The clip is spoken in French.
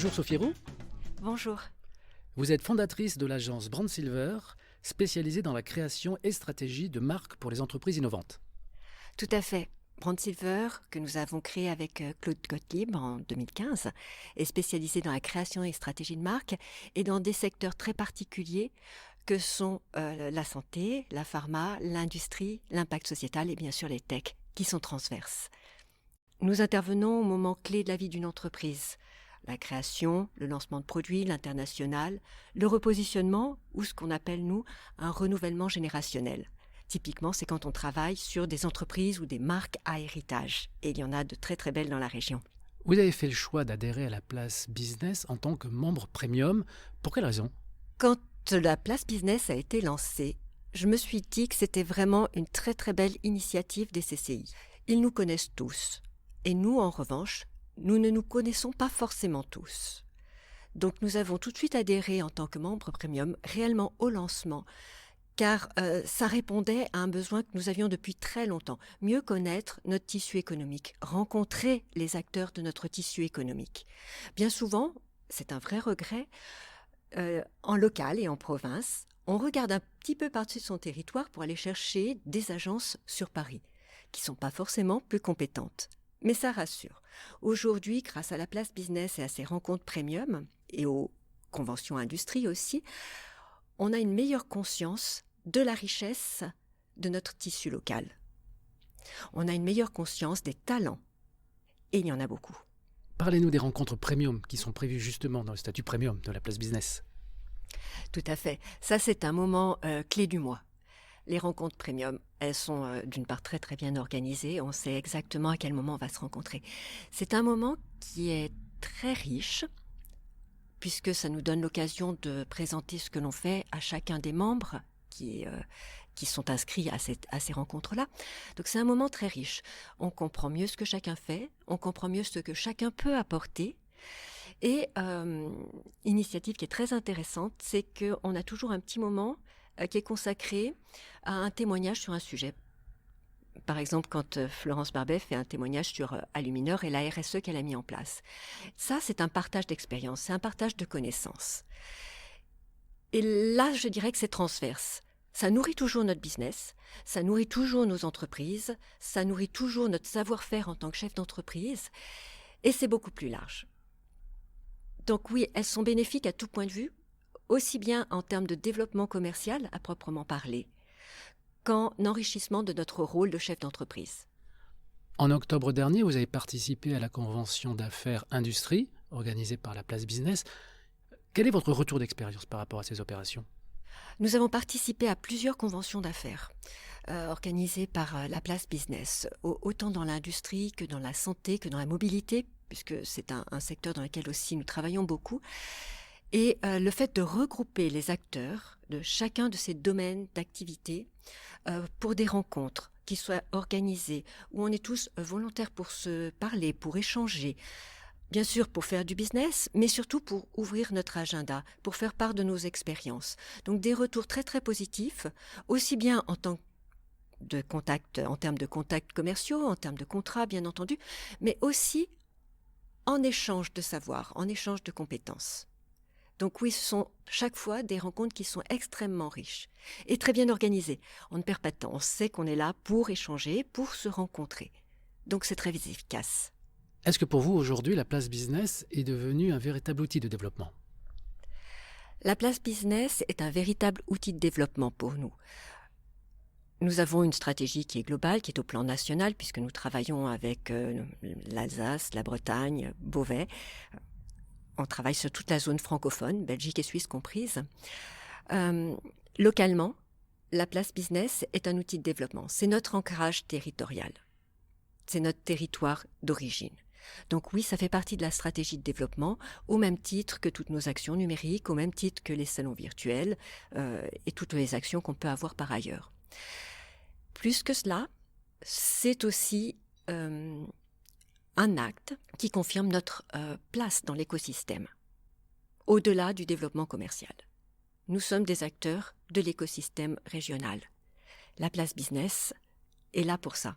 Bonjour Sophie Roux, Bonjour. vous êtes fondatrice de l'agence Brand Silver, spécialisée dans la création et stratégie de marques pour les entreprises innovantes. Tout à fait. Brand Silver, que nous avons créé avec Claude Gottlieb en 2015, est spécialisé dans la création et stratégie de marque et dans des secteurs très particuliers que sont la santé, la pharma, l'industrie, l'impact sociétal et bien sûr les techs, qui sont transverses. Nous intervenons au moment clé de la vie d'une entreprise. La création, le lancement de produits, l'international, le repositionnement ou ce qu'on appelle, nous, un renouvellement générationnel. Typiquement, c'est quand on travaille sur des entreprises ou des marques à héritage. Et il y en a de très très belles dans la région. Vous avez fait le choix d'adhérer à la place business en tant que membre premium. Pour quelle raison ? Quand la place business a été lancée, je me suis dit que c'était vraiment une très très belle initiative des CCI. Ils nous connaissent tous. Et nous, en revanche, nous ne nous connaissons pas forcément tous. Donc nous avons tout de suite adhéré en tant que membre premium réellement au lancement, car ça répondait à un besoin que nous avions depuis très longtemps. Mieux connaître notre tissu économique, rencontrer les acteurs de notre tissu économique. Bien souvent, c'est un vrai regret, en local et en province, on regarde un petit peu par-dessus son territoire pour aller chercher des agences sur Paris, qui ne sont pas forcément plus compétentes. Mais ça rassure. Aujourd'hui, grâce à la place business et à ces rencontres premium, et aux conventions industrie aussi, on a une meilleure conscience de la richesse de notre tissu local. On a une meilleure conscience des talents. Et il y en a beaucoup. Parlez-nous des rencontres premium qui sont prévues justement dans le statut premium de la place business. Tout à fait. Ça, c'est un moment clé du mois. Les rencontres premium, elles sont d'une part très très bien organisées. On sait exactement à quel moment on va se rencontrer. C'est un moment qui est très riche, puisque ça nous donne l'occasion de présenter ce que l'on fait à chacun des membres qui sont inscrits à ces rencontres-là. Donc c'est un moment très riche. On comprend mieux ce que chacun fait, on comprend mieux ce que chacun peut apporter. Et initiative qui est très intéressante, c'est qu'on a toujours un petit moment qui est consacré à un témoignage sur un sujet. Par exemple, quand Florence Barbet fait un témoignage sur Alumineur et la RSE qu'elle a mis en place. Ça, c'est un partage d'expérience, c'est un partage de connaissances. Et là, je dirais que c'est transverse. Ça nourrit toujours notre business, ça nourrit toujours nos entreprises, ça nourrit toujours notre savoir-faire en tant que chef d'entreprise, et c'est beaucoup plus large. Donc oui, elles sont bénéfiques à tout point de vue, aussi bien en termes de développement commercial à proprement parler, qu'en enrichissement de notre rôle de chef d'entreprise. En octobre dernier, vous avez participé à la convention d'affaires industrie organisée par la place business. Quel est votre retour d'expérience par rapport à ces opérations ? Nous avons participé à plusieurs conventions d'affaires organisées par la place business, autant dans l'industrie que dans la santé, que dans la mobilité, puisque c'est un secteur dans lequel aussi nous travaillons beaucoup. Et le fait de regrouper les acteurs de chacun de ces domaines d'activité pour des rencontres qui soient organisées, où on est tous volontaires pour se parler, pour échanger, bien sûr pour faire du business, mais surtout pour ouvrir notre agenda, pour faire part de nos expériences. Donc des retours très très positifs, aussi bien en tant de contacts, en termes de contacts commerciaux, en termes de contrats bien entendu, mais aussi en échange de savoir, en échange de compétences. Donc oui, ce sont chaque fois des rencontres qui sont extrêmement riches et très bien organisées. On ne perd pas de temps, on sait qu'on est là pour échanger, pour se rencontrer. Donc c'est très efficace. Est-ce que pour vous, aujourd'hui, la place business est devenue un véritable outil de développement ? La place business est un véritable outil de développement pour nous. Nous avons une stratégie qui est globale, qui est au plan national, puisque nous travaillons avec l'Alsace, la Bretagne, Beauvais. On travaille sur toute la zone francophone, Belgique et Suisse comprises. Localement, la place business est un outil de développement. C'est notre ancrage territorial. C'est notre territoire d'origine. Donc oui, ça fait partie de la stratégie de développement, au même titre que toutes nos actions numériques, au même titre que les salons virtuels et toutes les actions qu'on peut avoir par ailleurs. Plus que cela, c'est aussi un acte qui confirme notre place dans l'écosystème, au-delà du développement commercial. Nous sommes des acteurs de l'écosystème régional. La place business est là pour ça.